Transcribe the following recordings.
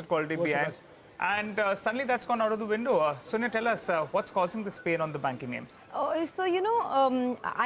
quality behind. And suddenly that's gone out of the window. Sonia, tell us what's causing this pain on the banking names? I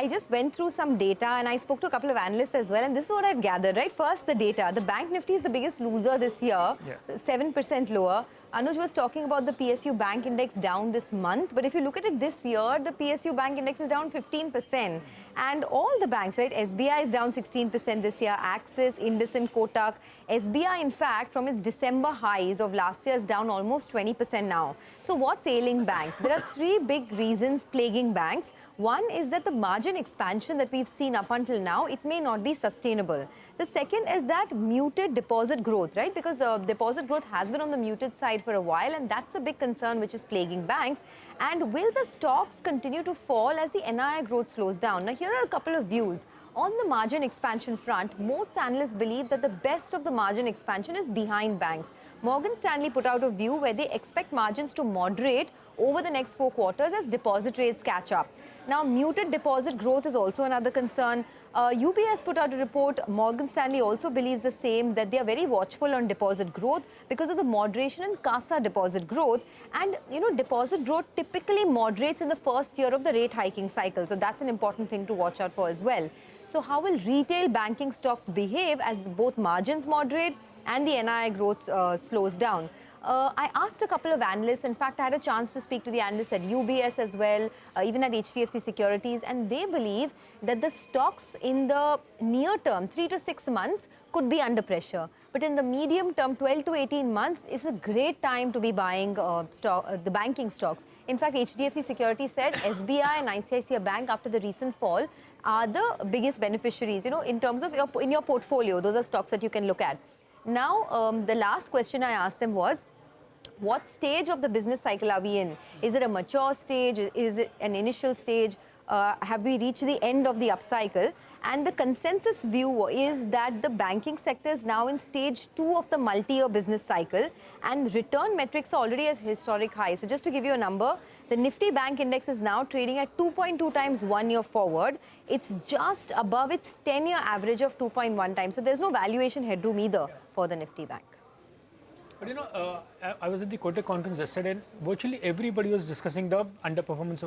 just went through some data and I spoke to a couple of analysts as well. And this is what I've gathered, right? First, the data. The Bank Nifty is the biggest loser this year, 7% lower. Anuj was talking about the PSU Bank Index down this month. But if you look at it this year, the PSU Bank Index is down 15%. And all the banks, right? SBI is down 16% this year. Axis, IndusInd, Kotak. SBI, in fact, from its December highs of last year is down almost 20% now. So what's ailing banks? There are three big reasons plaguing banks. One is that the margin expansion that we've seen up until now, it may not be sustainable. The second is that muted deposit growth, right? Because deposit growth has been on the muted side for a while, and that's a big concern which is plaguing banks. And will the stocks continue to fall as the NII growth slows down? Now, here are a couple of views. On the margin expansion front, most analysts believe that the best of the margin expansion is behind banks. Morgan Stanley put out a view where they expect margins to moderate over the next 4 quarters as deposit rates catch up. Now, muted deposit growth is also another concern. UBS put out a report. Morgan Stanley also believes the same, that they are very watchful on deposit growth because of the moderation in CASA deposit growth. And, deposit growth typically moderates in the first year of the rate hiking cycle. So that's an important thing to watch out for as well. So how will retail banking stocks behave as both margins moderate and the NII growth slows down? I asked a couple of analysts. In fact, I had a chance to speak to the analysts at UBS as well, even at HDFC Securities, and they believe that the stocks in the near term, 3 to 6 months, could be under pressure. But in the medium term, 12 to 18 months, is a great time to be buying the banking stocks. In fact, HDFC Securities said SBI and ICICI Bank, after the recent fall, are the biggest beneficiaries, in terms of in your portfolio. Those are stocks that you can look at. Now, the last question I asked them was, what stage of the business cycle are we in? Is it a mature stage? Is it an initial stage? Have we reached the end of the upcycle? And the consensus view is that the banking sector is now in stage 2 of the multi-year business cycle, and return metrics are already at historic highs. So just to give you a number, the Nifty Bank Index is now trading at 2.2 times 1 year forward. It's just above its 10-year average of 2.1 times. So there's no valuation headroom either for the Nifty Bank. But I was at the Kotak conference yesterday and virtually everybody was discussing the underperformance of